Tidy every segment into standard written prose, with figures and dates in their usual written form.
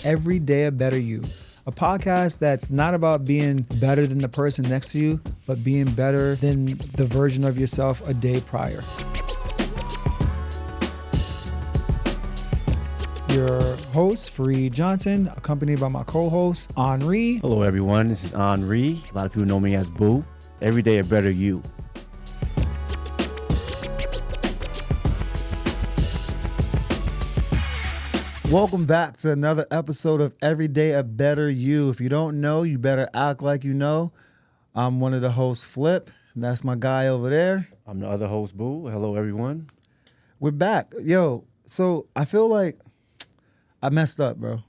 Every Day a Better You, a podcast that's not about being better than the person next to you, but being better than the version of yourself a day prior. Your host, Fareed Johnson, accompanied by my co-host, Henri. Hello, everyone. This is Henri. A lot of people know me as Boo. Every Day a Better You. Welcome back to another episode of Every Day a Better You. If you don't know, you better act like you know. I'm one of the hosts, Flip, and that's my guy over there. I'm the other host, Boo. Hello, everyone. We're back. Yo, so I feel like I messed up, bro.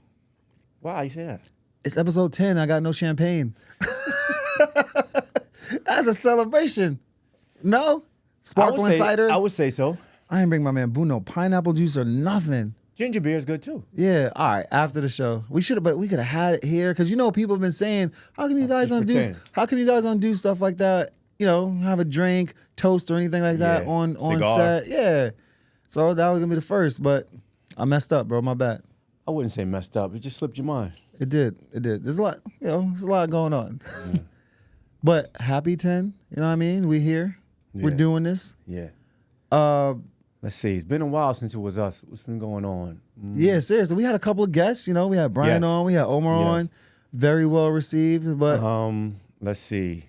Why you say that? It's episode 10. I got no champagne. That's a celebration. No? Sparkling cider? I would say so. I ain't bring my man Boo no pineapple juice or nothing. Ginger beer is good, too. Yeah, all right, after the show. We should have, but we could have had it here. Because, you know, people have been saying, how come you guys don't do stuff like that? You know, have a drink, toast, or anything like that on set. Yeah. So that was going to be the first, but I messed up, bro. My bad. I wouldn't say messed up. It just slipped your mind. It did. There's a lot, there's a lot going on. Yeah. But happy 10, you know what I mean? We here. Yeah. We're doing this. Yeah. Let's see. It's been a while since it was us. What's been going on? Yeah, seriously. We had a couple of guests. You know, we had Brian on. We had Omar on. Very well received. But let's see.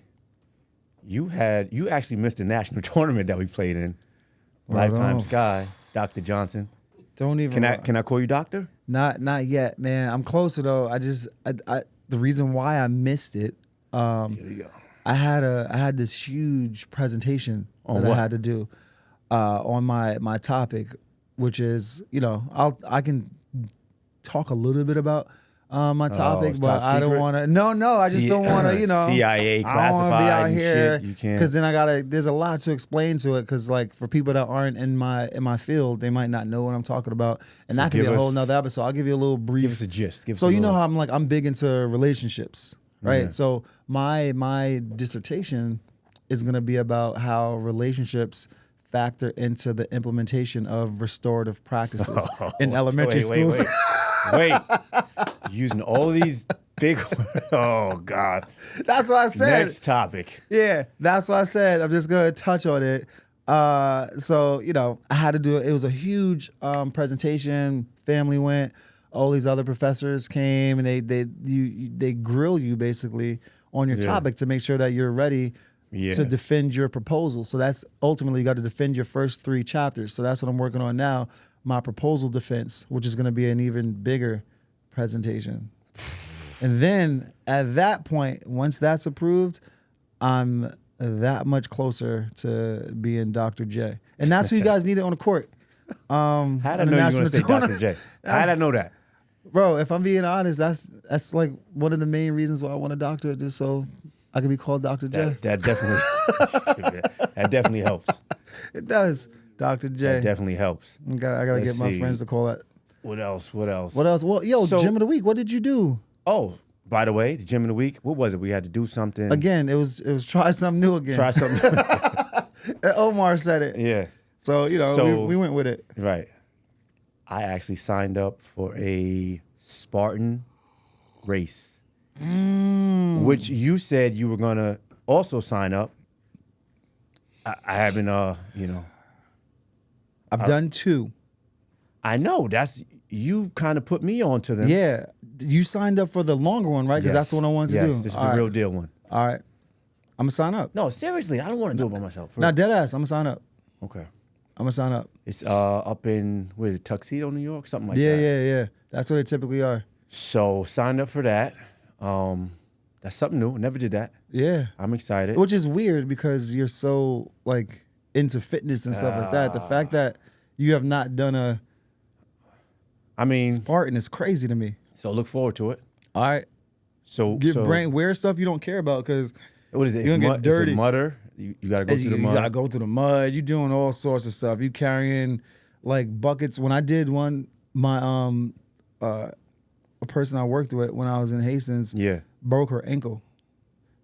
You actually missed the national tournament that we played in. Lifetime Sky. Dr. Johnson. Don't even. Can I call you doctor? Not yet, man. I'm closer though. The reason why I missed it. Here you go. I had this huge presentation I had to do. On my topic, which is, you know, I can talk a little bit about my topic, but I don't want to. No, I just don't want to. You know, CIA classified. I don't want to be out here. Shit. You can't, because then there's a lot to explain to it. Because like for people that aren't in my field, they might not know what I'm talking about, and that could be a whole nother episode. I'll give you a little brief. Give us a gist. So you know how I'm big into relationships, right? Yeah. So my dissertation is going to be about how relationships factor into the implementation of restorative practices in elementary schools. Wait. Using all these big words. Oh, God. That's what I said. Next topic. Yeah, that's what I said. I'm just going to touch on it. So, you know, I had to do it. It was a huge presentation. Family went. All these other professors came, and they grill you basically on your topic to make sure that you're ready to defend your proposal. So that's ultimately you got to defend your first 3 chapters. So that's what I'm working on now, my proposal defense, which is going to be an even bigger presentation. And then at that point, once that's approved, I'm that much closer to being Dr. J. And that's who you guys needed on the court. How did I know you were going to say Dr. J? How did I know that? Bro, if I'm being honest, that's like one of the main reasons why I want a doctorate, just so I could be called Dr. J. That definitely helps. It does, Dr. J. That definitely helps. I gotta get my friends to call that. What else? Well, Gym of the Week. What did you do? Oh, by the way, the Gym of the Week. What was it? We had to do something. Again, it was try something new again. Try something new. Omar said it. Yeah. So, you know, we went with it. Right. I actually signed up for a Spartan race. Which you said you were gonna also sign up. I haven't, I've done 2. I know you kind of put me onto them. Yeah, you signed up for the longer one, right? Because that's the one I wanted to do. Yes, this is the real deal one. All right, I'm gonna sign up. No, seriously, I don't want to do it by myself. Not dead ass. I'm gonna sign up. Okay, I'm gonna sign up. It's up in Tuxedo, New York, something like that. Yeah. That's what they typically are. So signed up for that. That's something new. Never did that. Yeah. I'm excited. Which is weird because you're so like into fitness and stuff like that. The fact that you have not done Spartan is crazy to me. So look forward to it. All right. So wear stuff you don't care about because what is it? You're gonna get dirty. It's a mudder. You gotta go through the mud. You gotta go through the mud. You're doing all sorts of stuff. You carrying like buckets. When I did one, my a person I worked with when I was in Hastings broke her ankle.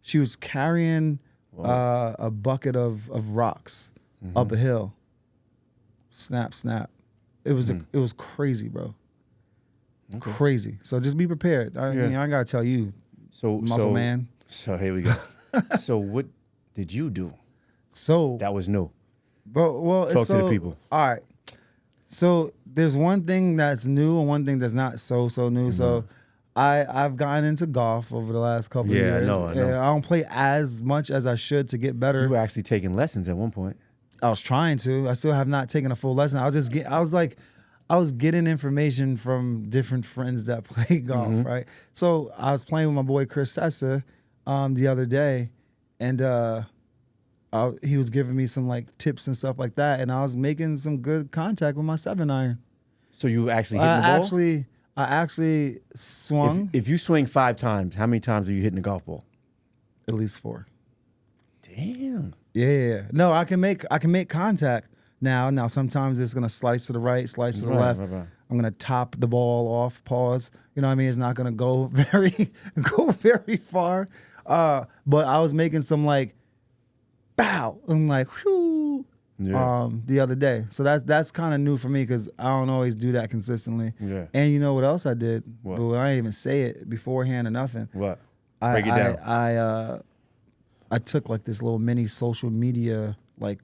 She was carrying a bucket of rocks up a hill. Snap. It was crazy, bro. Crazy. So just be prepared. I mean, I gotta tell you, muscle man. So here we go. So what did you do? So That was new. well, Talk to the people. All right. So there's one thing that's new and one thing that's not so new. Mm-hmm. So I've gotten into golf over the last couple of years. I know. I don't play as much as I should to get better. You were actually taking lessons at one point. I was trying to. I still have not taken a full lesson. I was getting information from different friends that play golf, right? So I was playing with my boy Chris Sessa the other day, and he was giving me some like tips and stuff like that, and I was making some good contact with my 7-iron. So you actually hitting the ball? I actually swung If you swing 5 times, how many times are you hitting the golf ball? at least 4. Damn. Yeah. No, I can make contact now. Now sometimes it's gonna slice to the right, slice to the left. Right. I'm gonna top the ball off, pause. You know what I mean? It's not gonna go very far. But I was making some like bow and like whew the other day. So that's kind of new for me because I don't always do that consistently. Yeah. And you know what else I did? What? But I didn't even say it beforehand or nothing. What? Break it down. I took like this little mini social media like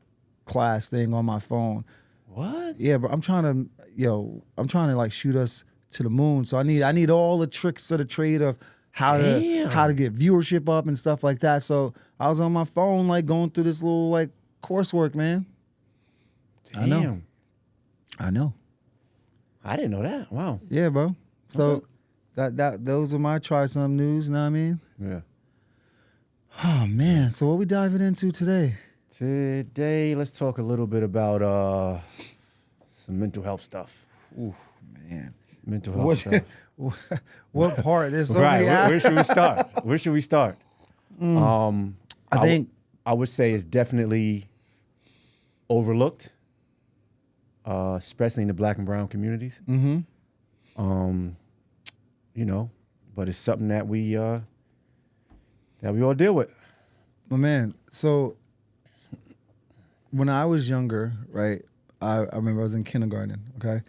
class thing on my phone. What? Yeah, but I'm trying to like shoot us to the moon. So I need all the tricks of the trade of how to get viewership up and stuff like that. So I was on my phone like going through this little like coursework, man. Damn. I know. I didn't know that. Wow. Yeah, bro. So those are my try some news, you know what I mean? Yeah. Oh man. So what we diving into today? Today, let's talk a little bit about some mental health stuff. Ooh, man. Mental health stuff. What part? There's so Right. many. Where should we start? Where should we start? I think I would say it's definitely overlooked, especially in the Black and brown communities. Mm-hmm. You know, but it's something that we all deal with. My man. So when I was younger, right, I remember I was in kindergarten, okay?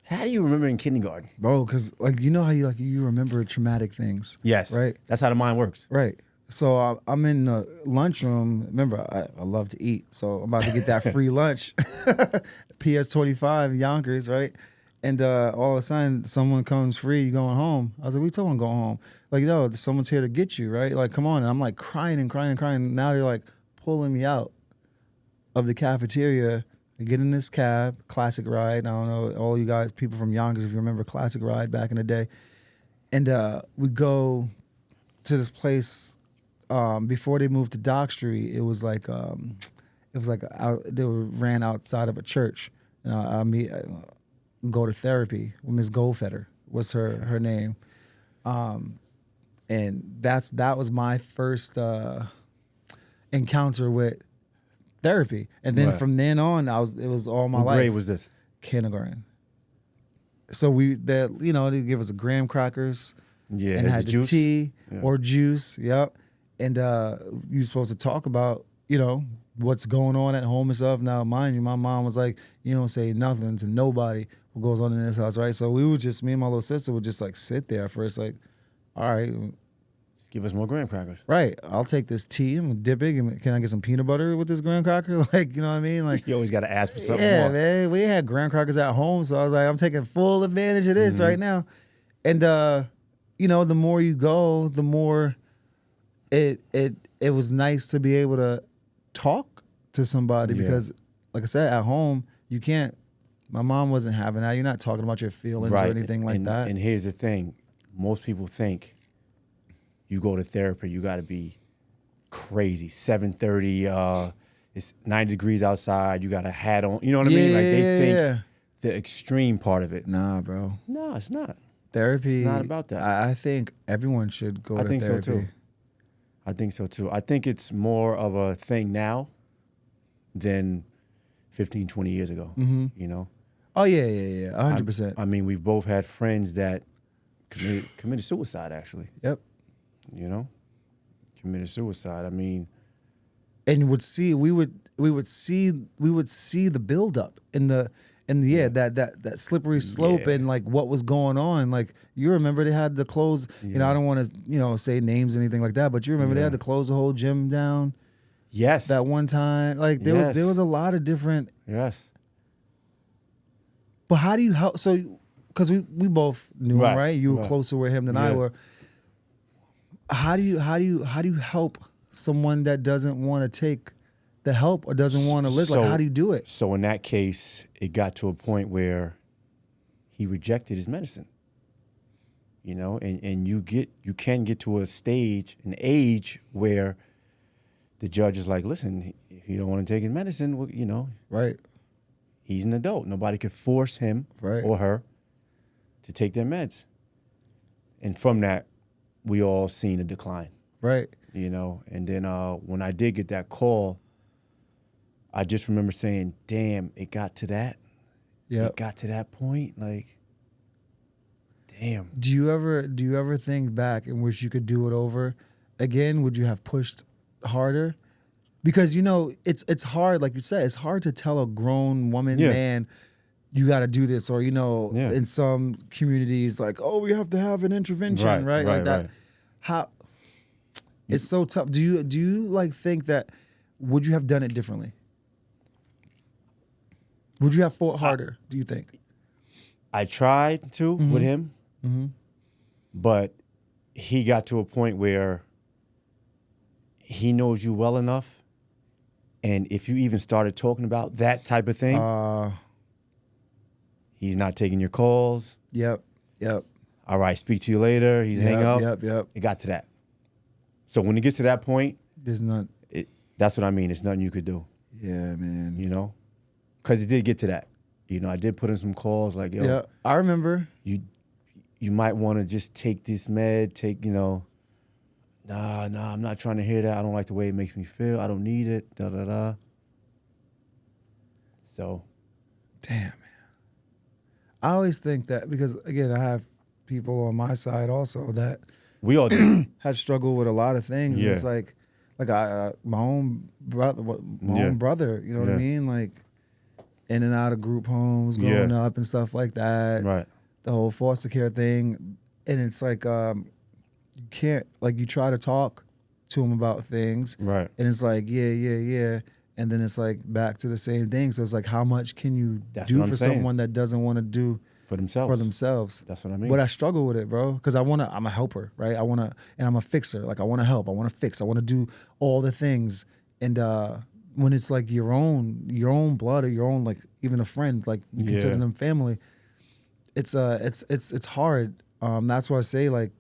How do you remember in kindergarten? Bro, because like you know how you remember traumatic things. Yes. Right? That's how the mind works. Right. So I'm in the lunchroom. Remember, I love to eat. So I'm about to get that free lunch. PS25 Yonkers, right? And all of a sudden, someone comes free, you going home. I was like, what you talking about going home? Like, no, someone's here to get you, right? Like, come on. And I'm like crying. Now they're like pulling me out of the cafeteria. I get in this cab, classic ride. I don't know, all you guys, people from Yonkers, if you remember classic ride back in the day. And we go to this place before they moved to Dock Street. It was like they ran outside of a church. I go to therapy. Miss Goldfeder was her name, and that was my first encounter with therapy. And then from then on, it was all my life. What grade was this? Kindergarten. So they give us graham crackers. Yeah, and had the juice. tea or juice. Yep. And you're supposed to talk about, what's going on at home and stuff. Now, mind you, my mom was like, you don't say nothing to nobody what goes on in this house, right? So me and my little sister would just like sit there first, like, all right. Give us more graham crackers. Right. I'll take this tea. I'm gonna dip it. Can I get some peanut butter with this graham cracker? Like, you know what I mean? Like, You always got to ask for something yeah, more. man. We had graham crackers at home, so I was like, I'm taking full advantage of this right now. And the more you go, the more it was nice to be able to talk to somebody because, like I said, at home you can't. My mom wasn't having that. You're not talking about your feelings or anything like that. And here's the thing: most people think you go to therapy, you got to be crazy. 7:30, it's 90 degrees outside. You got a hat on. You know what I mean? Like they think the extreme part of it. Nah, bro. No, it's not. Therapy. It's not about that. I think everyone should go to therapy. So too. I think so too. I think it's more of a thing now than 15, 20 years ago. You know? Oh, yeah. 100%. I mean, we've both had friends that committed suicide, actually. Yep. You know? Committed suicide. I mean... And we would see the buildup and and that slippery slope Yeah. and like what was going on. Like you remember they had to close. You know, I don't want to say names or anything like that, but you remember they had to close the whole gym down Yes. that one time. Like there was a lot of different. Yes. But how do you help? So because we both knew him, Right, right? You were right. closer with him than I Yeah. were. How do you help someone that doesn't want to take the help or doesn't want to live? Like, how do you do it? So in that case, it got to a point where he rejected his medicine. You know, and you can get to a stage, an age where the judge is like, listen, if you don't want to take his medicine, well, you know, Right. he's an adult. Nobody could force him Right. or her to take their meds. And from that, we all seen a decline. Right. You know, and then when I did get that call, I just remember saying, damn, it got to that. Yeah. It got to that point. Like, damn. Do you ever think back and wish you could do it over again? Would you have pushed harder? Because it's hard, like you said, it's hard to tell a grown woman, Yeah. man, you got to do this, or Yeah. in some communities, like, oh, we have to have an intervention, right? Like that. Right. How it's so tough. Do you like think that would you have done it differently? Would you have fought harder? Do you think? I tried to with him, but he got to a point where he knows you well enough. And if you even started talking about that type of thing, he's not taking your calls. Yep. All right, speak to you later. He's hang up. Yep. It got to that. So when it gets to that point, There's not. that's what I mean. It's nothing you could do, Yeah, man. you know? Because it did get to that. You know, I did put in some calls like, yo, Yeah, I remember. you might want to just take this med, nah, I'm not trying to hear that. I don't like the way it makes me feel. I don't need it, da. So. Damn, man. I always think that because again, I have people on my side also that We all do. had struggled with a lot of things. And Yeah. it's like my own brother, Yeah. You know what I Yeah. mean? Like in and out of group homes, growing up and stuff like that. Right. The whole foster care thing, and it's like you can't you try to talk to them about things, Right. and it's like yeah, and then it's like back to the same thing. So it's like how much can you That's do what I'm for saying. someone that doesn't want to do For themselves. for themselves? That's what I mean. But I struggle with it, bro, because I'm a helper, right? And I'm a fixer. Like I want to help, I want to fix, I want to do all the things. And when it's like your own blood or your own, like even a friend, like you consider them family, it's hard. That's why I say like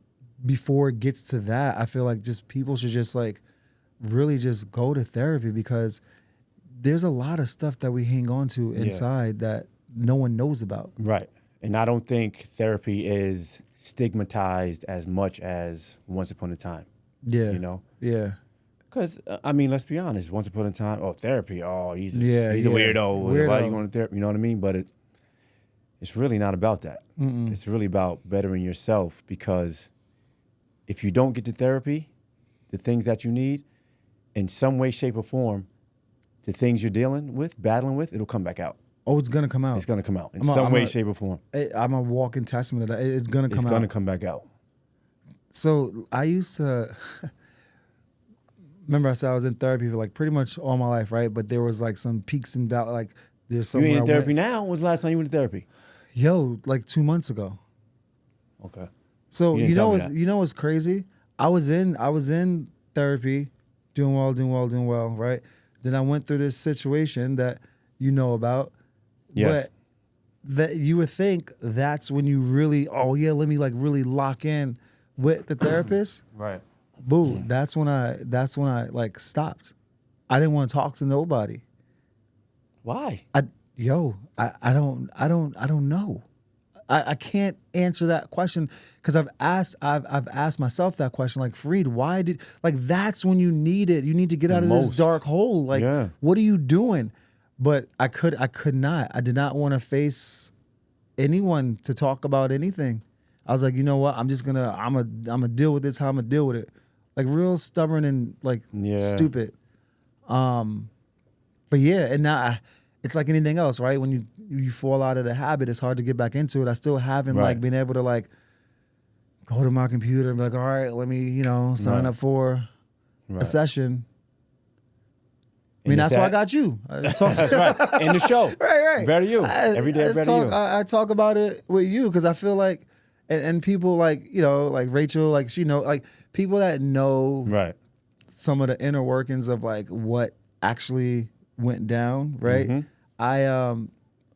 before it gets to that, I feel like just people should just like really just go to therapy because there's a lot of stuff that we hang on to inside that no one knows about. Right. And I don't think therapy is stigmatized as much as once upon a time. Yeah. You know? Yeah. Because, I mean, let's be honest. Once upon a time, therapy, he's a Yeah, weirdo. Why weirdo. are you going to therapy? You know what I mean? But it's really not about that. It's really about bettering yourself because if you don't get to therapy, the things that you need, in some way, shape, or form, the things you're battling with, it'll come back out. Oh, it's gonna come out. It's going to come out in some way, shape, or form. I'm a walking testament of that. It's gonna come It's out. going to come back out. So I used to remember I said I was in therapy for like pretty much all my life, right? But there was like some peaks and valleys. Like there's You somewhere ain't in I therapy went, now? When's the last time you went to therapy? like 2 months ago. Okay. So You didn't tell me that. you know what's crazy? I was in therapy, doing well, right? Then I went through this situation that you know about. Yes. But that you would think that's when you really, let me like really lock in with the therapist. Right. Boo. That's when I like stopped. I didn't want to talk to nobody. Why? I don't know. I can't answer that question because I've asked myself that question. Like, Fareed, why did that's when you need it? You need to get out of this most. dark hole. Like, Yeah. what are you doing? But I could not. I did not want to face anyone to talk about anything. I was like, you know what? I'm gonna deal with this how I'm gonna deal with it. Like real stubborn and like Yeah. stupid. But yeah, and now it's like anything else, right? When you fall out of the habit, it's hard to get back into it. I still haven't Right. like been able to like go to my computer and be like, all right, let me, sign Right. up for a Right. session. I And mean, it's that's why I that- got you. I just talk That's right. In the show. right. Better you. I- Every day, I just better talk, you. I talk about it with you because I feel like, and people like, like Rachel, like she know, like people that know Right. some of the inner workings of like what actually went down, right? Mhm.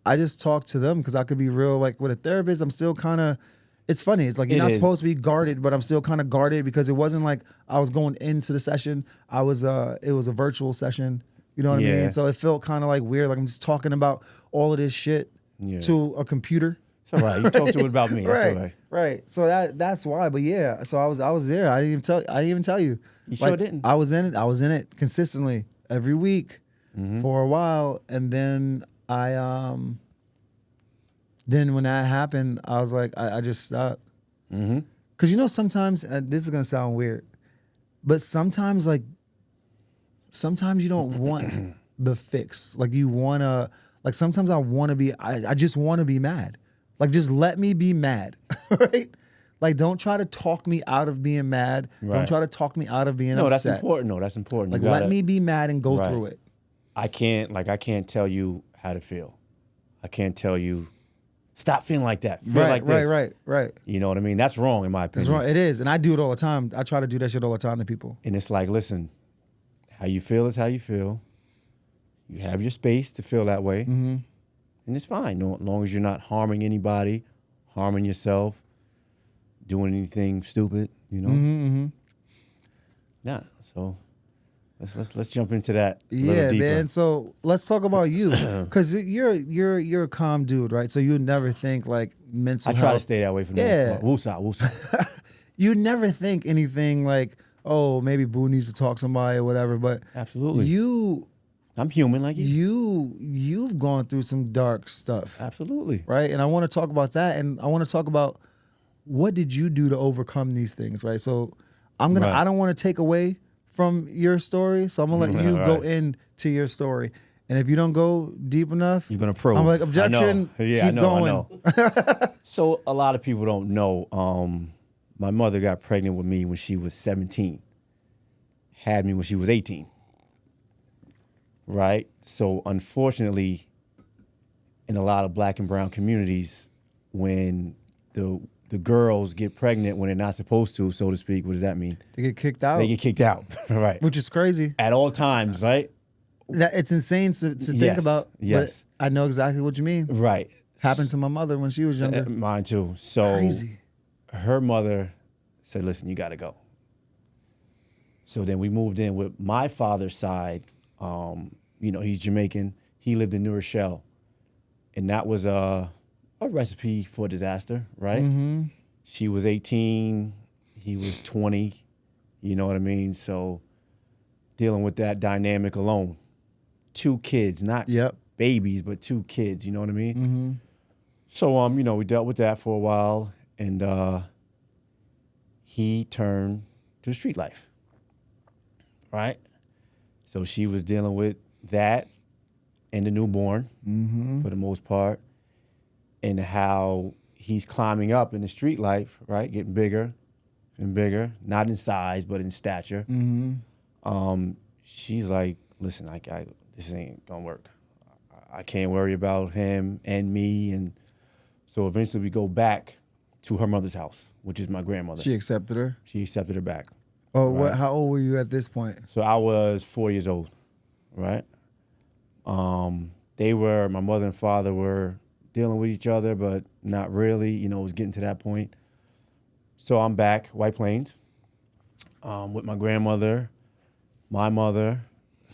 I just talk to them because I could be real. Like with a therapist, I'm still kind of. It's funny. It's like you're It not is. supposed to be guarded, but I'm still kind of guarded because it wasn't like I was going into the session. It was a virtual session. You know what I Yeah. mean? So it felt kind of like weird. Like I'm just talking about all of this shit Yeah. to a computer. It's all right. You talk to it about me. That's all right. Right. So that's why. But yeah, so I was there. I didn't even tell you. You sure didn't. I was in it. I was in it consistently every week Mm-hmm. for a while, and then then when that happened, I was like, I just stopped. Mm-hmm. Cause sometimes this is gonna sound weird, but sometimes you don't want the fix. Like you wanna, like sometimes I wanna be, I just wanna be mad. Like just let me be mad, right? Like don't try to talk me out of being mad. Don't Right. try to talk me out of being No, upset. that's important. No, that's important. Like You gotta- let me be mad and go Right. through it. I can't tell you how to feel. I can't tell you stop feeling like that. Feel like this. Right. You know what I mean? That's wrong in my opinion. It's wrong. It is, and I do it all the time. I try to do that shit all the time to people. And it's like, listen, how you feel is how you feel. You have your space to feel that way. Mm-hmm. And it's fine. No, as long as you're not harming anybody, harming yourself, doing anything stupid, Mm-hmm. Yeah. So let's jump into that a little Yeah, deeper. man. So let's talk about you, because you're a calm dude, right? So you never think like mental. I try to health. stay that way for the Yeah. most part. Woosah. You never think anything like, oh, maybe Boo needs to talk to somebody or whatever. But Absolutely. you I'm human like you. you've gone through some dark stuff, Absolutely. right? And I want to talk about that, and I want to talk about what did you do to overcome these things, right? So Right. I don't want to take away from your story, so I'm gonna let you go Right. into your story. And if you don't go deep enough, You're gonna probe. I'm like, I know. objection, Yeah, I keep know, going. I know. So a lot of people don't know. My mother got pregnant with me when she was 17. Had me when she was 18. Right? So unfortunately, in a lot of black and brown communities, when the girls get pregnant when they're not supposed to, so to speak, what does that mean? They get kicked out, They get kicked out. Right. which is crazy. At all times, right? That it's insane to think Yes, about. yes. But I know exactly what you mean. Right. Happened to my mother when she was younger. Mine too. So Crazy. her mother said, listen, you got to go. So then we moved in with my father's side. He's Jamaican. He lived in New Rochelle. And that was a recipe for disaster, right? Mm-hmm. She was 18. He was 20. You know what I mean? So dealing with that dynamic alone. 2 kids, not Yep. babies, but 2 kids. You know what I mean? Mm-hmm. So, we dealt with that for a while, and he turned to street life, right? So she was dealing with that and the newborn for the most part, and how he's climbing up in the street life, right? Getting bigger and bigger, not in size, but in stature. She's like, listen, this ain't gonna work. I can't worry about him and me. And so eventually we go back to her mother's house, which is my grandmother. She accepted her. She accepted her back. Oh, Right. what? How old were you at this point? So I was 4 years old, right? My mother and father were dealing with each other, but not really, it was getting to that point. So I'm back, White Plains, with my grandmother, my mother,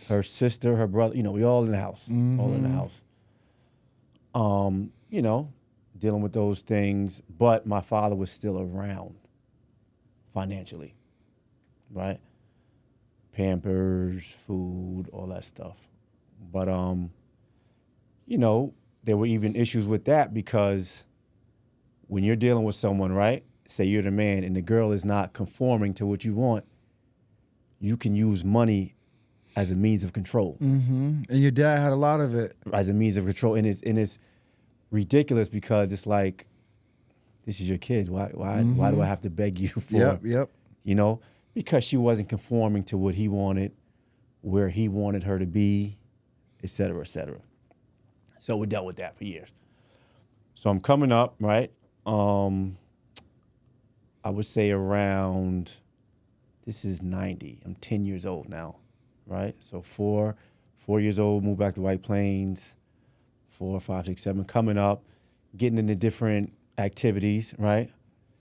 her sister, her brother, we all in the house, all in the house. Dealing with those things, but my father was still around financially, right? Pampers, food, all that stuff. But, there were even issues with that because when you're dealing with someone, right, say you're the man and the girl is not conforming to what you want, you can use money as a means of control. And your dad had a lot of it. As a means of control. And it's ridiculous because it's like, this is your kid. Why do I have to beg you for, Yep. you know? Because she wasn't conforming to what he wanted, where he wanted her to be, et cetera, et cetera. So we dealt with that for years. So I'm coming up, right? I would say around, this is 90. I'm 10 years old now, right? So 4 years old, moved back to White Plains, 4, 5, 6, 7, coming up, getting into different activities, right?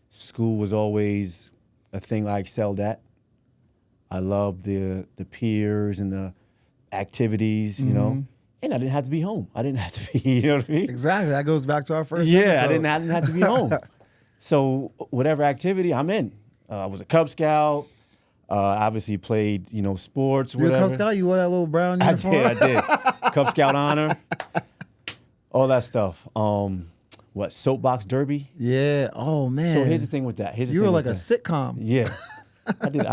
School was always a thing I excelled at. I loved the peers and the activities, you know? And I didn't have to be home. I didn't have to be, you know what I mean? Exactly. That goes back to our first Yeah, episode. I didn't have to be home. So whatever activity, I'm in. I was a Cub Scout. Obviously played, you know, sports, You're whatever. a Cub Scout? You wore that little brown uniform? I did. Cub Scout honor. All that stuff. Soapbox derby? Yeah. Oh, man. So here's the thing with that. You were like a sitcom. Yeah. I did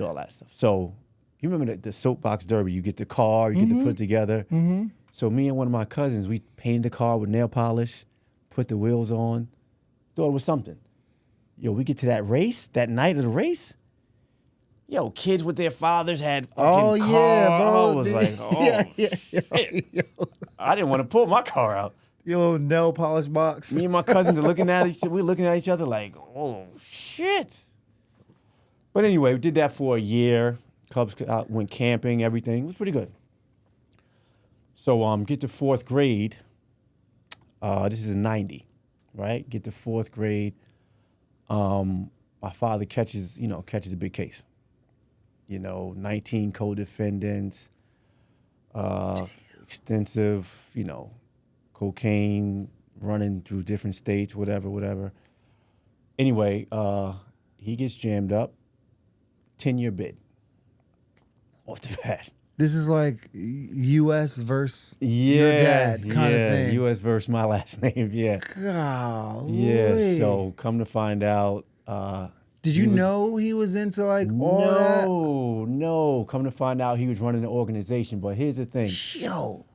all that stuff. So you remember the soapbox derby? You get the car, you get to put it together. So me and one of my cousins, we painted the car with nail polish, put the wheels on. Thought it was something. Yo, we get to that race, that night of the race. Yo, kids with their fathers had fucking car. Yeah, bro. I was like, shit. I didn't want to pull my car out. Your little nail polish box. Me and my cousins are looking at each other like, oh shit. But anyway, we did that for a year. Cubs went camping, everything. It was pretty good. So get to 4th grade. This is 90, right? Get to 4th grade. My father catches a big case. 19 co-defendants, extensive, cocaine running through different states, whatever. Anyway, he gets jammed up, 10-year bid off the bat. This is like U.S. versus your dad kind of thing. U.S. versus my last name, yeah. Golly. Yeah, so come to find out. Did you know he was into like all that? No. Come to find out he was running the organization. But here's the thing. Yo.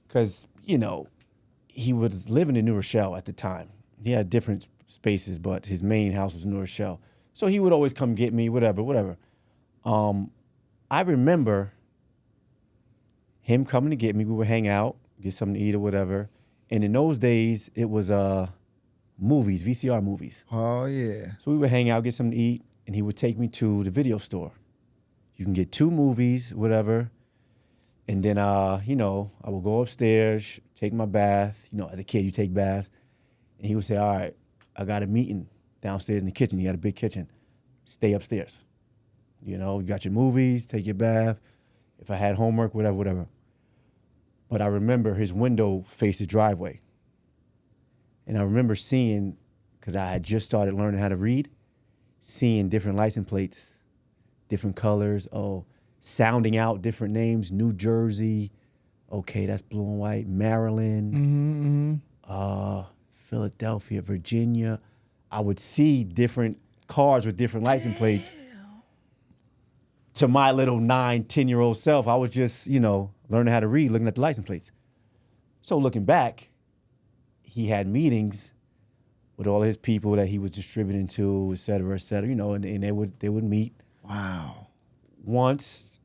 Because, he was living in New Rochelle at the time. He had different spaces, but his main house was in New Rochelle. So he would always come get me, whatever. I remember him coming to get me. We would hang out, get something to eat or whatever. And in those days, it was movies, VCR movies. Oh, yeah. So we would hang out, get something to eat, and he would take me to the video store. You can get 2 movies, whatever. And then, I would go upstairs, take my bath. As a kid, you take baths. And he would say, all right, I got a meeting downstairs in the kitchen. You got a big kitchen. Stay upstairs. You got your movies, take your bath. If I had homework, whatever. But I remember his window faced the driveway. And I remember seeing, because I had just started learning how to read, seeing different license plates, different colors, sounding out different names, New Jersey, okay, that's blue and white, Maryland, Philadelphia, Virginia. I would see different cars with different license plates. To my little 9, 10-year-old self, I was just, learning how to read, looking at the license plates. So looking back, he had meetings with all his people that he was distributing to, et cetera, and they would meet. Wow. Once,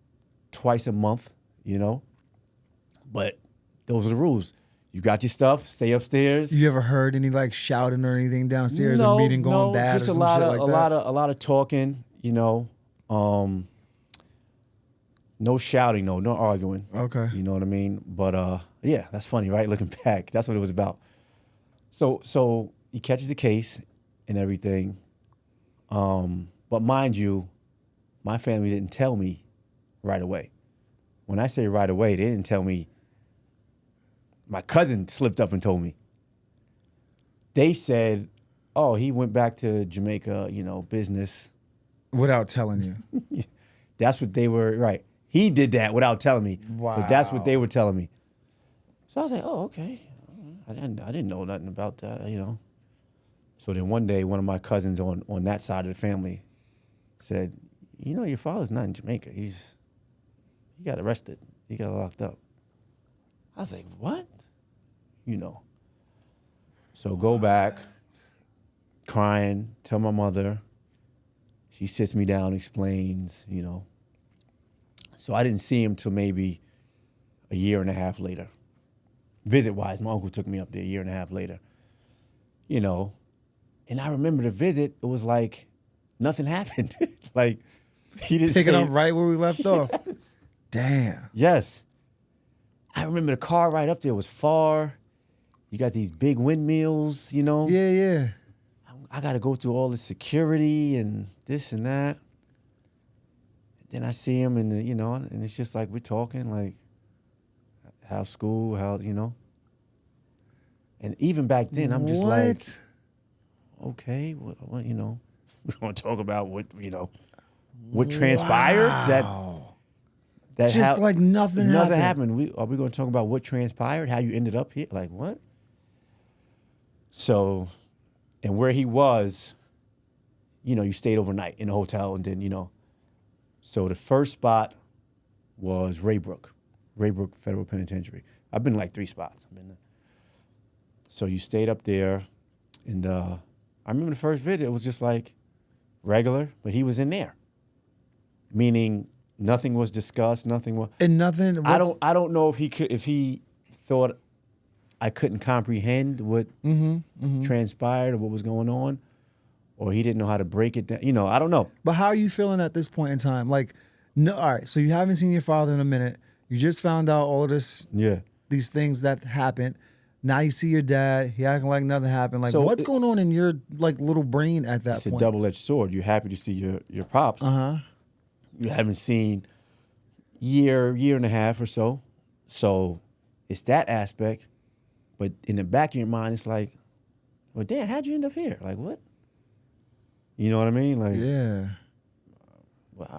twice a month, But those are the rules. You got your stuff, stay upstairs. You ever heard any like shouting or anything downstairs? A meeting going bad just or some a lot shit of like a that? lot of talking, no shouting, no arguing. Okay. You know what I mean? But yeah, that's funny, right? Looking back, that's what it was about. So he catches the case and everything. But mind you, my family didn't tell me right away. When I say right away, they didn't tell me. My cousin slipped up and told me. They said, oh, he went back to Jamaica, business. Without telling you. That's what they were, right. He did that without telling me. Wow. But that's what they were telling me. So I was like, oh, okay. I didn't know nothing about that, So then one day, one of my cousins on that side of the family said, your father's not in Jamaica. He's he got arrested. He got locked up. I was like, what? You know. So go back, crying, tell my mother. She sits me down, explains, you know. So I didn't see him till maybe a year and a half later. Visit-wise, my uncle took me up there a year and a half later. You know, and I remember the visit, it was like nothing happened. Like, he didn't Picking say, up right where we left off. Damn. yes. I remember the car right up there was far. You got these big windmills, you know. Yeah, yeah. I got to go through all the security and this and that. Then I see him and, you know, and it's just like we're talking, like, how's school, how, you know. And even back then, I'm just like, okay, what you know, we're going to talk about what, you know, what transpired. That just like nothing happened. Are we going to talk about what transpired, how you ended up here? Like, what? So, and where he was, you know, you stayed overnight in a hotel and then, you know. So the first spot was Raybrook Federal Penitentiary. I've been like 3 spots. I've been there. So you stayed up there, and I remember the first visit, it was just like regular, but he was in there. Meaning nothing was discussed, nothing was... And nothing... I don't know if he thought I couldn't comprehend what transpired or what was going on, or he didn't know how to break it down. You know, I don't know. But how are you feeling at this point in time? Like, no, all right, so you haven't seen your father in a minute. You just found out all of this, these things that happened. Now you see your dad. He acting like nothing happened. Like, so what's going on in your like little brain at that point? It's a double-edged sword. You're happy to see your pops. You haven't seen year and a half or so. So it's that aspect. But in the back of your mind, it's like, well, damn, how'd you end up here? Like, what? You know what I mean? Like, yeah.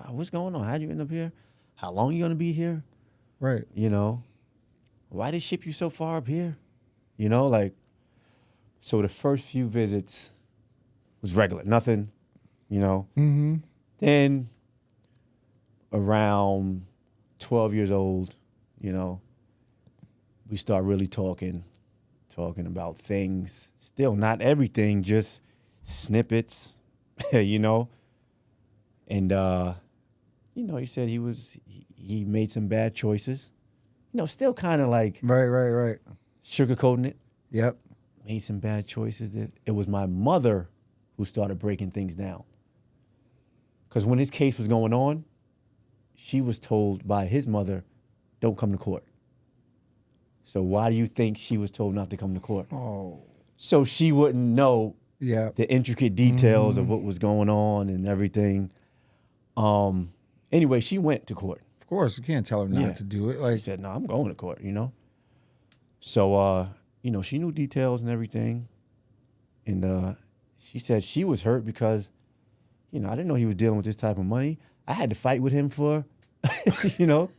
What's going on? How'd you end up here? How long you gonna be here? Right. You know, why they ship you so far up here? You know, like, so the first few visits was regular, nothing, you know. Then around 12 years old, you know, we start really talking about things. Still not everything, just snippets, you know. And, you know, he said he made some bad choices. You know, still kind of like... Right. Sugarcoating it. Yep. Made some bad choices. It was my mother who started breaking things down. Because when his case was going on, she was told by his mother, don't come to court. So why do you think she was told not to come to court? Oh. So she wouldn't know the intricate details of what was going on and everything. Anyway, she went to court. Of course, you can't tell her not to do it. Like, she said, no, I'm going to court, you know. So, you know, she knew details and everything. And she said she was hurt because, you know, I didn't know he was dealing with this type of money. I had to fight with him for, you know,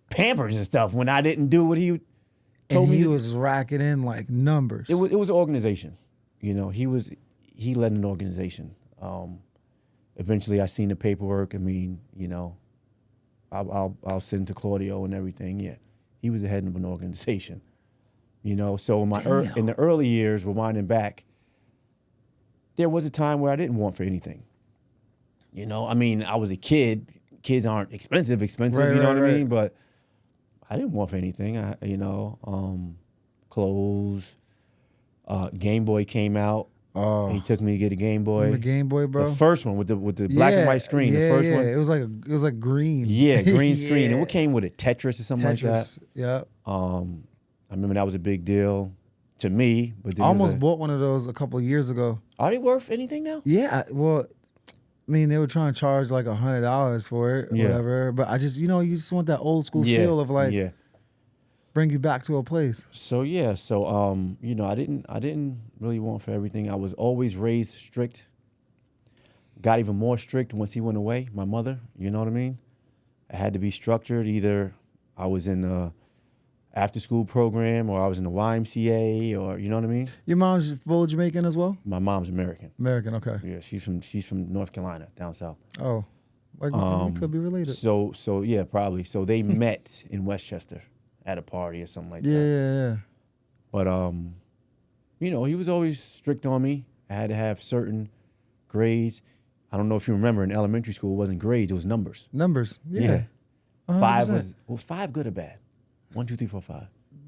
Pampers and stuff when I didn't do what he told me. He was racking in like numbers. It was an organization. You know, he led an organization. Eventually I seen the paperwork. I mean, you know, I'll send to Claudio and everything. Yeah, he was the head of an organization. You know, so in the early years, rewinding back, there was a time where I didn't want for anything. You know, I mean, I was a kid. Kids aren't expensive, right, you know what I right. mean? But I didn't want for anything. Clothes. Game Boy came out. Oh, he took me to get a Game Boy. Remember Game Boy, bro? The first one with the black and white screen. The first one. It was like green. Yeah, green screen. And what came with it? Tetris or something like that. Yeah. I remember that was a big deal to me. But then I almost bought one of those a couple of years ago. Are they worth anything now? Yeah. Well, I mean, they were trying to charge like $100 for it or whatever. But I just, you know, you just want that old school feel of like bring you back to a place. So you know, I didn't really want for everything. I was always raised strict. Got even more strict once he went away, my mother, you know what I mean? I had to be structured. Either I was in the after school program or I was in the YMCA or, you know what I mean? Your mom's full Jamaican as well? My mom's American. American, okay. Yeah, she's from North Carolina, down south. Oh, Like we could be related. So yeah, probably. So they met in Westchester at a party or something like Yeah, that. yeah, yeah. But you know, he was always strict on me. I had to have certain grades. I don't know if you remember in elementary school, it wasn't grades, it was numbers. Numbers. Yeah. 100%. Five was five good or bad? 1, 2, 3, 4, 5.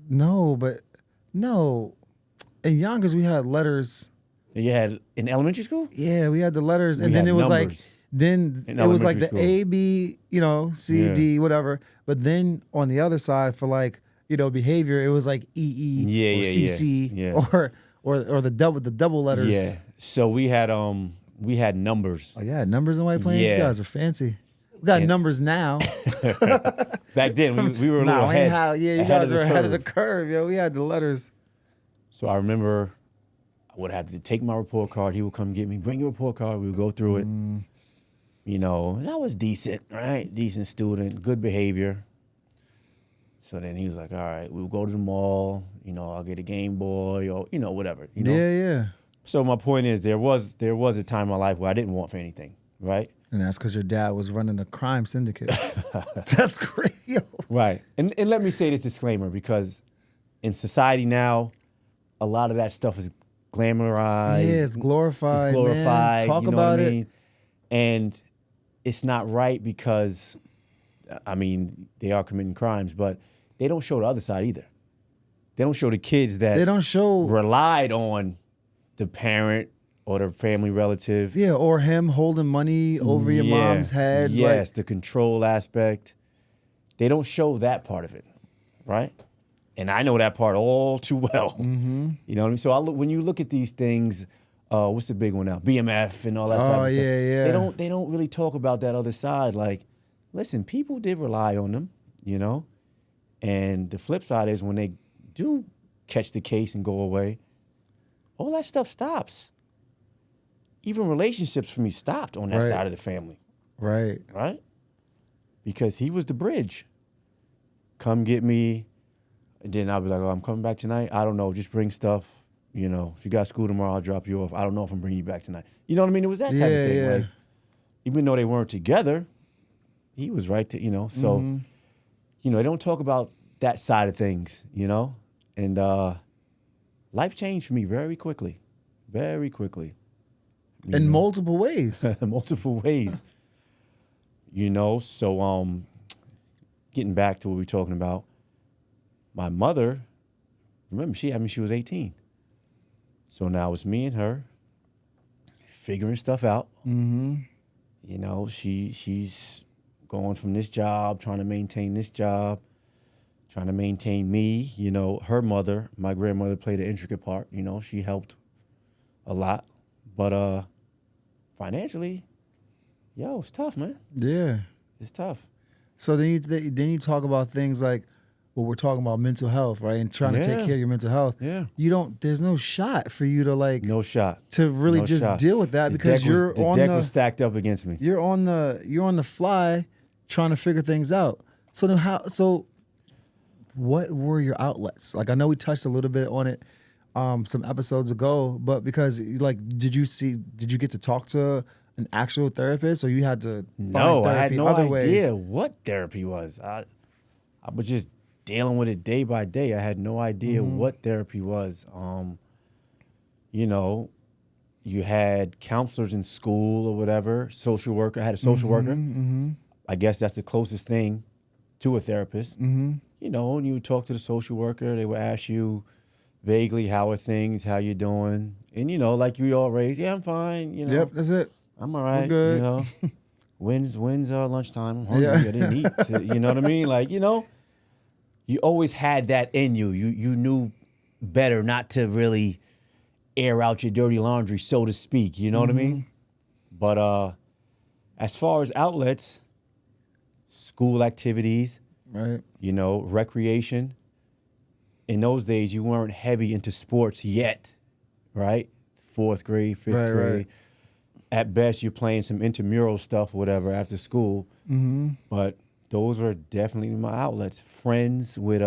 No, but no. In Yonkers, we had letters. You had in elementary school? Yeah, we had the letters, and We then had it was numbers then in it was like elementary the school. A, B, C, Yeah. D, whatever. But then on the other side for like, behavior, it was like E, Yeah, or yeah, CC, yeah. or the double letters. Yeah. So we had numbers. Oh yeah, numbers in White Plains. Yeah. You guys are fancy. We got numbers now. Back then we were a little ahead. You ahead guys of were the ahead of the curve. curve, yo. We had the letters. So I remember I would have to take my report card. He would come get me, bring your report card. We would go through it. You know, and I was decent, right? Decent student, good behavior. So then he was like, all right, we'll go to the mall. You know, I'll get a Game Boy or, whatever. You know? Yeah. So my point is there was a time in my life where I didn't want for anything, right? And that's because your dad was running a crime syndicate. That's great, yo. Right. And let me say this disclaimer because in society now, a lot of that stuff is glamorized. Yeah, it's glorified. It's glorified. Man. Talk you know about what I it. mean? And it's not right because, I mean, they are committing crimes, but they don't show the other side either. They don't show the kids that They don't show. relied on the parent or the family relative. Yeah, or him holding money over your Yeah. mom's head. Yes, the control aspect. They don't show that part of it, right? And I know that part all too well. Mm-hmm. You know what I mean? So when you look at these things, what's the big one now? BMF and all that type of stuff. Yeah. They don't really talk about that other side. Like, listen, people did rely on them, And the flip side is when they do catch the case and go away, all that stuff stops. Even relationships for me stopped on that Right. side of the family, Right. right? Because he was the bridge. Come get me. And then I'll be like, oh, I'm coming back tonight. I don't know. Just bring stuff. If you got school tomorrow, I'll drop you off. I don't know if I'm bringing you back tonight. You know what I mean? It was that type of thing. Yeah. Like, even though they weren't together, he was right to, So, they don't talk about that side of things, And life changed for me very quickly. Very quickly. In multiple ways. Multiple ways. So getting back to what we're talking about, my mother, remember, she was 18. So now it's me and her figuring stuff out. Mm-hmm. She's going from this job, trying to maintain this job, trying to maintain me. Her mother, my grandmother, played an intricate part. She helped a lot. But financially, it's tough, man. Yeah. It's tough. So then you talk about things like what we're talking about, mental health, right? And trying to take Yeah. care of your mental health. Yeah. There's no shot for you to No shot. to really No just shot. deal with that The because deck was- you're the on deck was stacked up against me. you're on the fly trying to figure things out. So then what were your outlets? Like I know we touched a little bit on it some episodes ago, but because did you get to talk to an actual therapist or you had to find No, I had therapy no other idea ways? what therapy was. I was just dealing with it day by day. I had no idea what therapy was. You had counselors in school or whatever, social worker. I had a social worker. Mm-hmm. I guess that's the closest thing to a therapist. Mm-hmm. And you would talk to the social worker. They would ask you vaguely, how are things, how you doing? And, like you all raised, yeah, I'm fine. Yep, that's it. I'm all right. good. When's lunchtime? I'm hungry. Yeah. I didn't eat. You know what I mean? You always had that in you. You knew better not to really air out your dirty laundry, so to speak. You know what I mean? But as far as outlets, school activities, Right. recreation. In those days, you weren't heavy into sports yet, right? 4th grade, 5th Right, grade. right. At best, you're playing some intramural stuff, whatever, after school. Mm-hmm. But those were definitely my outlets. Friends with,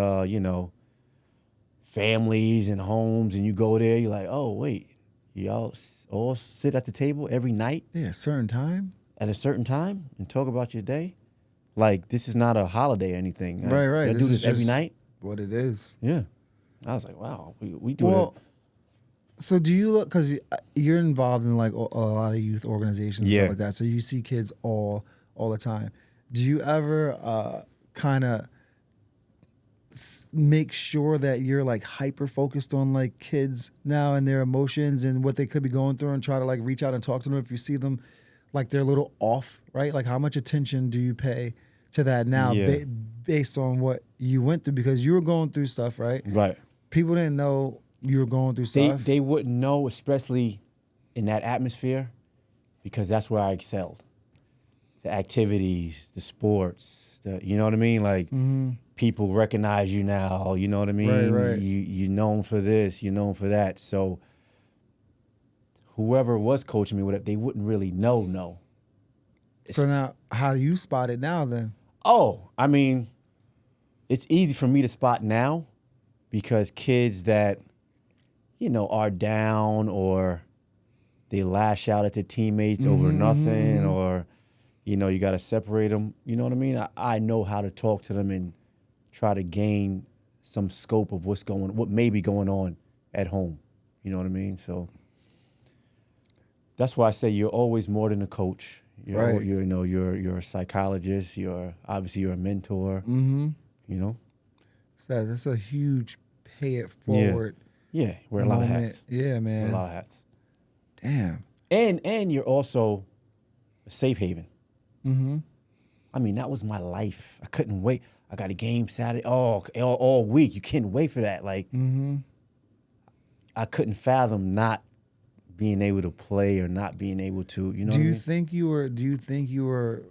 families and homes, and you go there, you're like, oh, wait, y'all all sit at the table every night? Yeah, certain time. at a certain time and talk about your day. Like, this is not a holiday or anything. Right. They do this every night. What it is. Yeah. I was like, wow, we do Well, it. so do you look, because you're involved in like a lot of youth organizations and Yeah. stuff like that, so you see kids all the time. Do you ever kind of make sure that you're like hyper focused on like kids now and their emotions and what they could be going through, and try to like reach out and talk to them if you see them like they're a little off, right? Like, how much attention do you pay to that now, Yeah. based on what you went through? Because you were going through stuff, right? Right. People didn't know you were going through stuff. They wouldn't know, especially in that atmosphere, because that's where I excelled. The activities, the sports, you know what I mean? Like, people recognize you now, you know what I mean? Right. You're known for this, you're known for that. So whoever was coaching me, whatever, they wouldn't really know. So now, how do you spot it now then? Oh, I mean, it's easy for me to spot now because kids that, are down or they lash out at their teammates over nothing, or, you got to separate them. You know what I mean? I know how to talk to them and try to gain some scope of what may be going on at home. You know what I mean? So that's why I say you're always more than a coach. Right. You're a psychologist. You're a mentor. Mm-hmm. You know. So that's a huge pay it forward. Yeah, wear a lot of moment. hats. Yeah, man. Wear a lot of hats. Damn. And you're also a safe haven. Mm-hmm. I mean, that was my life. I couldn't wait. I got a game Saturday. Oh, all week. You can't wait for that. Like, I couldn't fathom not being able to play or not being able to. You know. Do what I you mean? think you were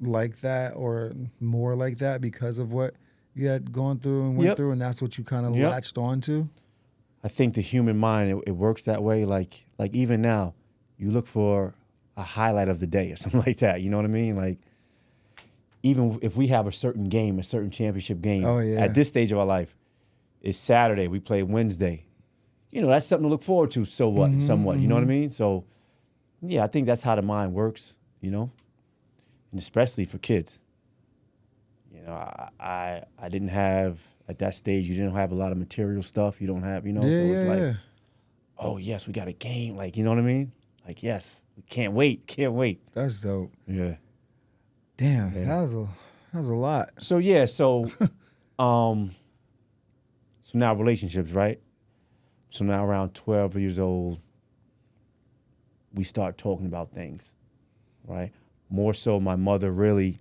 like that or more like that because of what you had gone through and went Yep. through, and that's what you kind of Yep. latched onto? I think the human mind, it works that way. Like even now, you look for a highlight of the day or something like that. You know what I mean? Like, even if we have a certain game, a certain championship game, Oh, yeah. at this stage of our life, it's Saturday, we play Wednesday. That's something to look forward to, somewhat. You know what I mean? So, yeah, I think that's how the mind works, and especially for kids. I didn't have, at that stage, you didn't have a lot of material stuff. You don't have, so it's like, oh, yes, we got a game. Like, you know what I mean? Like, yes, we can't wait. That's dope. Yeah. Damn, Yeah. that was a lot. So, yeah, so now relationships, right? So now around 12 years old, we start talking about things, right? More so my mother really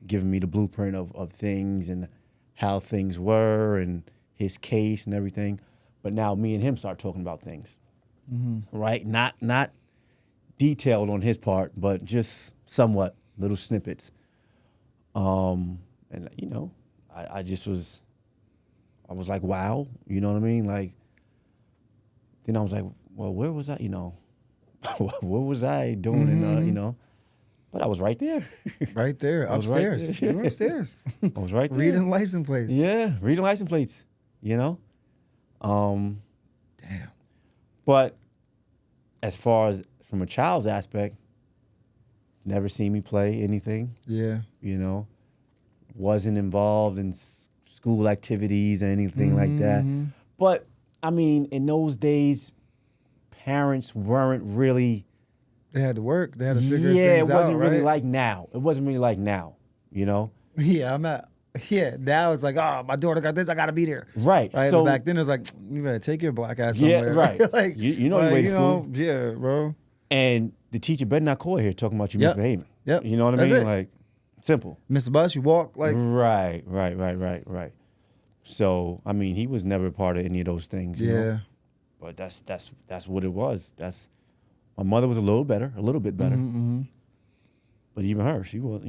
giving me the blueprint of things and how things were and his case and everything. But now me and him start talking about things, right? Not detailed on his part, but just somewhat little snippets. And, I was like, wow, you know what I mean? Like, then I was like, well, where was I, what was I doing? And, but I was right there. Right there, I was right upstairs. there. You were upstairs. I was right there. Reading license plates. Yeah, reading license plates, Damn. But as far as from a child's aspect, never seen me play anything, Yeah. wasn't involved in school activities or anything like that. But, I mean, in those days, parents weren't really... They had to work. They had to figure things it wasn't out, really right? like now. It wasn't really like now, Yeah, now it's like, oh, my daughter got this, I gotta be there. Right. Right. So but back then it was like, you better take your black ass somewhere. Yeah, right. like You know your way to school. Yeah, bro. And the teacher better not call here talking about you Yep. misbehaving. Yep. You know what I That's mean? it. Like, simple. Miss the bus, you walk like Right. So, I mean, he was never a part of any of those things. You know? But that's what it was. My mother was a little bit better. But even her, she was,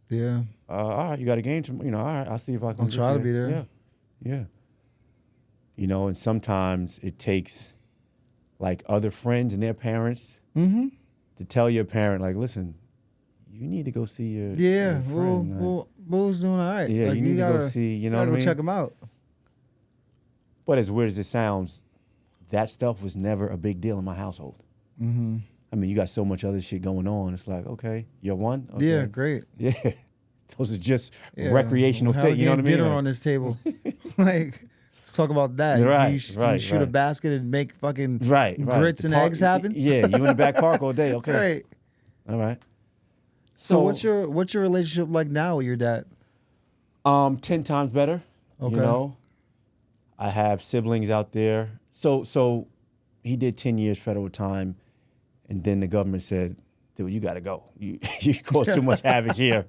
Yeah. all right, you got a game tomorrow. All right, I'll see if I can. I'll try to be there. Yeah. And sometimes it takes like other friends and their parents to tell your parent, like, listen, you need to go see your Yeah. friend. Well, Boo's doing all right. Yeah, Like, you need to go see, you know what I mean? check him out. But as weird as it sounds, that stuff was never a big deal in my household. I mean, you got so much other shit going on. It's like, okay, you're one? Okay. Yeah, great. Yeah. Those are just Yeah. recreational How things. we You know what I getting mean? dinner Like, on this table. Like, let's talk about that. Right, you right, shoot a right. basket and make fucking right. grits The and park- eggs happen. Yeah, you in the back park all day. Okay. Right. All right. So what's your relationship like now with your dad? 10 times better. Okay. You know, I have siblings out there. So he did 10 years federal time, and then the government said, dude, you got to go. You cause too much havoc here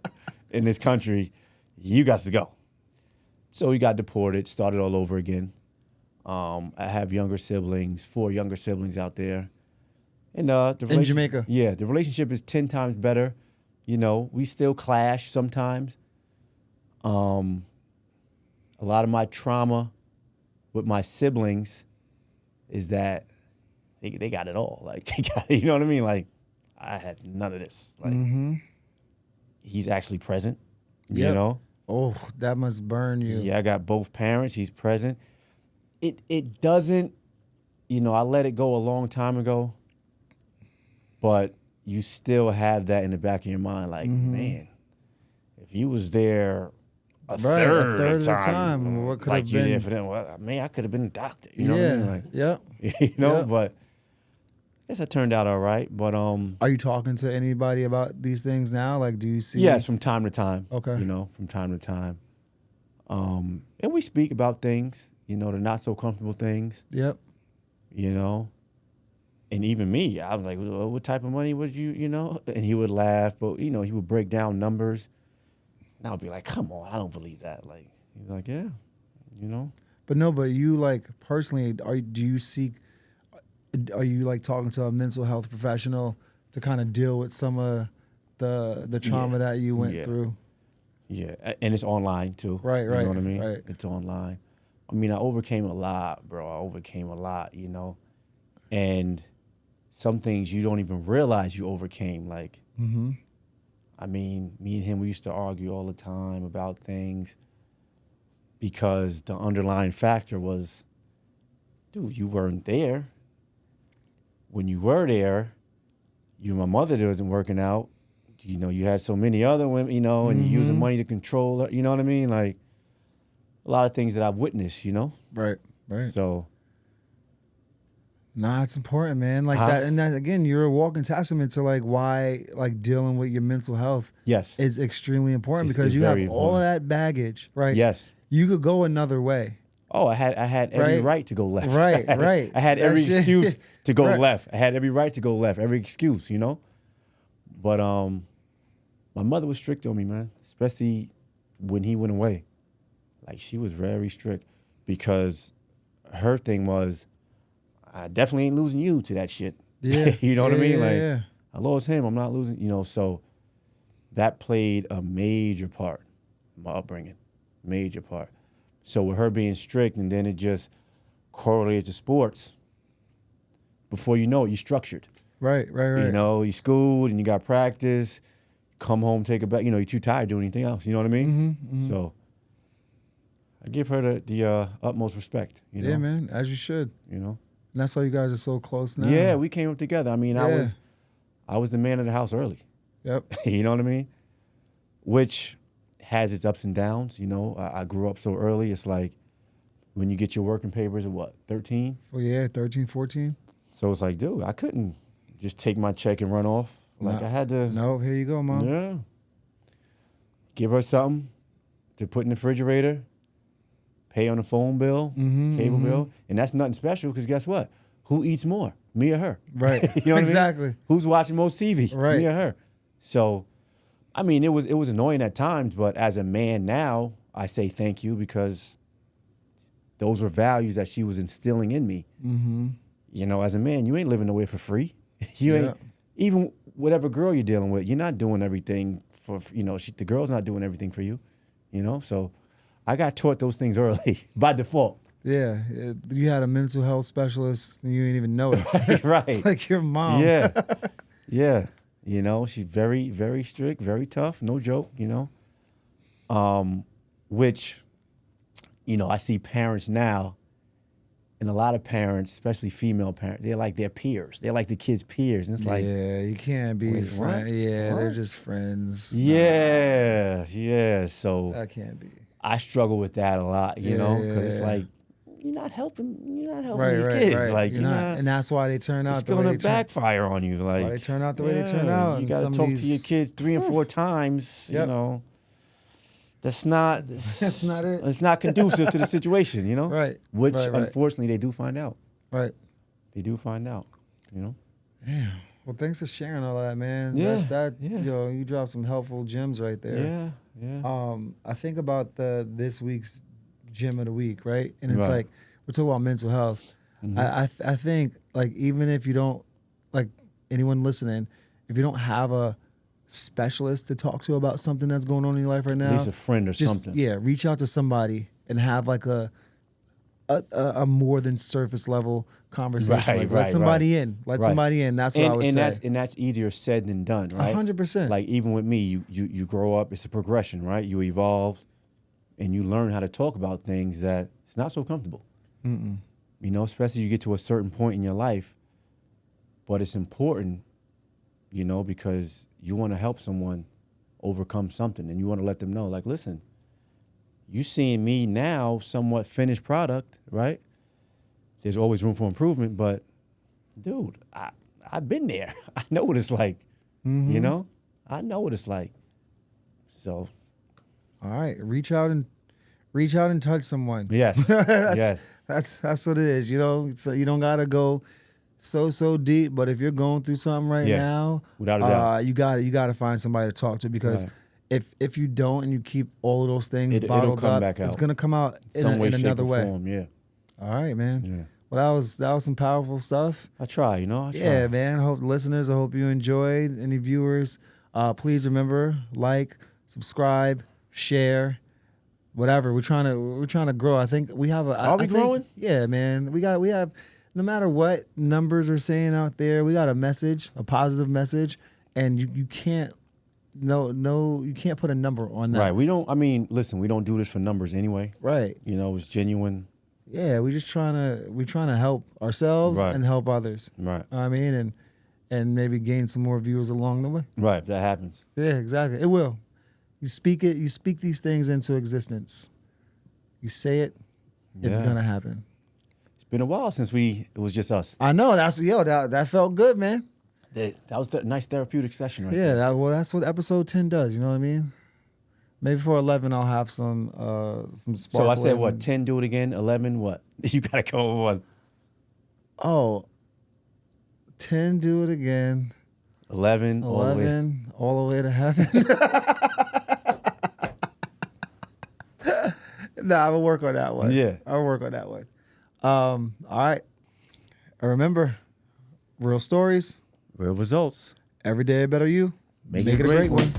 in this country. You got to go. So he got deported, started all over again. I have younger siblings, 4 younger siblings out there. And In Jamaica. Yeah, the relationship is 10 times better. You know, we still clash sometimes. A lot of my trauma with my siblings is that they got it all. Like, they got, you know what I mean? Like, I had none of this. Like, he's actually present, you Yep. know? Oh, that must burn you. Yeah, I got both parents. He's present. It doesn't, you know, I let it go a long time ago, but you still have that in the back of your mind. Like, man, if you was there a third of the time, what could like have you been? did for them, well, man, I could have been a doctor. You know what I mean? Like, Yep. you know, Yep. but I guess I turned out all right. But Are you talking to anybody about these things now? Like, do you see? yes, from time to time. Okay. You know, from time to time. And we speak about things, you know, the not so comfortable things, Yep. you know. And even me, I was like, well, what type of money would you know? And he would laugh, but, you know, he would break down numbers. And I would be like, come on, I don't believe that. Like, he's like, yeah, you know. But no, but you like personally, are you like talking to a mental health professional to kind of deal with some of the trauma Yeah. that you went Yeah. through? Yeah, and it's online too. Right, You right, know what I mean? right. It's online. I mean, I overcame a lot, bro. I overcame a lot, you know. And some things you don't even realize you overcame. Like, I mean, me and him, we used to argue all the time about things because the underlying factor was, dude, you weren't there. When you were there, you and my mother wasn't working out. You know, you had so many other women, you know, and you're using money to control her. You know what I mean? Like, a lot of things that I've witnessed, you know? Right, right. So, Nah, it's important, man. Like Huh? that, and that again, you're a walking testament to like why like dealing with your mental health yes. is extremely important It's- because it's you have very all of important. that baggage, right? Yes. You could go another way. Oh, I had every Right. right to go left. Right, I had, right. I had every That shit- excuse to go Right. left. I had every right to go left. Every excuse, you know? But my mother was strict on me, man, especially when he went away. Like, she was very strict because her thing was, I definitely ain't losing you to that shit. Yeah. You know what I Yeah, mean? yeah, Like, yeah. I lost him. I'm not losing, you know, so that played a major part in my upbringing, major part. So with her being strict and then it just correlated to sports, before you know it, you're structured. Right, right, right. You know, you schooled and you got practice, come home, take a bath. You know, you're too tired to do anything else. You know what I mean? So I give her the utmost respect, you know? Yeah, man, as you should. You know? And that's why you guys are so close now. Yeah, we came up together. I mean, Yeah. I was the man of the house early. Yep. You know what I mean? Which has its ups and downs. You know, I grew up so early. It's like when you get your working papers at what, 13? Well, yeah, 13, 14. So it's like, dude, I couldn't just take my check and run off. Like, No. I had to, No, here you go, Mom. yeah, give her something to put in the refrigerator, pay on the phone bill, cable bill. And that's nothing special because guess what? Who eats more, me or her? Right. You know what Exactly. I mean? Who's watching most TV, Right. me or her? So, I mean, it was annoying at times, but as a man now, I say thank you because those were values that she was instilling in me. You know, as a man, you ain't living nowhere for free. You Yeah. ain't, even whatever girl you're dealing with, you're not doing everything for, you know, the girl's not doing everything for you, you know? So I got taught those things early by default. Yeah. You had a mental health specialist and you didn't even know it. Right. Like your mom. Yeah. Yeah. You know, she's very, very strict, very tough, no joke, you know? Which, you know, I see parents now And a lot of parents, especially female parents, they're like their peers. They're like the kids' peers. And it's like, yeah, you can't be wait, friends. what? Yeah, they're What? just friends. yeah. So That can't be. I struggle with that a lot, you Yeah, know, yeah, because it's yeah. like, you're not helping Right, these right, kids. right. Like, you're not, and that's why they turn out it's the way going they to turn. backfire on you. Like, why they turn out the way they turn out, You and got to some of talk to your these- kids 3 and 4 times, Yep. you know. That's not That's not it. It's not conducive to the situation, you know? Right, Which, right, right. unfortunately, they do find out. Right. They do find out, you know? Yeah. Well, thanks for sharing all that, man. Yeah, That yeah. yo, you dropped some helpful gems right there. Yeah. I think about this week's gym of the week, right? And it's Right. like we're talking about mental health. Mhm. I think like even if you don't like anyone listening, if you don't have a specialist to talk to about something that's going on in your life right now, At least a friend or just, something. yeah, reach out to somebody and have like a more than surface level conversation. Right, Like, right, let somebody right. in. Let Right. somebody in. That's what I would say. That's easier said than done, right? 100%. Like even with me, you grow up, it's a progression, right? You evolve and you learn how to talk about things that it's not so comfortable. You know, especially you get to a certain point in your life, but it's important, you know, because you want to help someone overcome something and you want to let them know, like, listen, you seeing me now somewhat finished product, right? There's always room for improvement, but dude, I've been there. I know what it's like, you know? I know what it's like. So, All right, reach out and touch someone. yes, yes. That's what it is. You know, so you don't gotta go so deep, but if you're going through something right Yeah, now, without a doubt. you gotta find somebody to talk to, because Right. if you don't and you keep all of those things It'll bottled come up, back it's out. gonna come out in, Some way, in shape, another or way. form, yeah. All right, man. Yeah. Well, that was some powerful stuff. I try, you know? I try. Yeah, man. I hope listeners, I hope you enjoyed. Any viewers, please remember, like, subscribe, share, whatever. We're trying to grow. I think we have a. Are we I think- growing? Yeah, man. We have. No matter what numbers are saying out there, we got a message, a positive message, and you can't. No, you can't put a number on that. Right. We don't do this for numbers anyway. Right. You know, it's genuine. Yeah, we're trying to help ourselves Right. and help others. Right. I mean, and maybe gain some more viewers along the way. Right. If that happens. Yeah, exactly. It will. You speak these things into existence. You say it, it's Yeah. gonna happen. It's been a while since it was just us. I know, that felt good, man. That was a nice therapeutic session right Yeah, there. that's what episode 10 does, you know what I mean? Maybe for 11 I'll have some So I sparkle said, what, and- 10, do it again? 11, what? You got to come up with one. Oh, 10, do it again. 11, all the way. 11, all the way to heaven. Nah, I will work on that one. Yeah. I'll work on that one. All right. Remember, real stories, Real results. every day a better you. Make it a great one.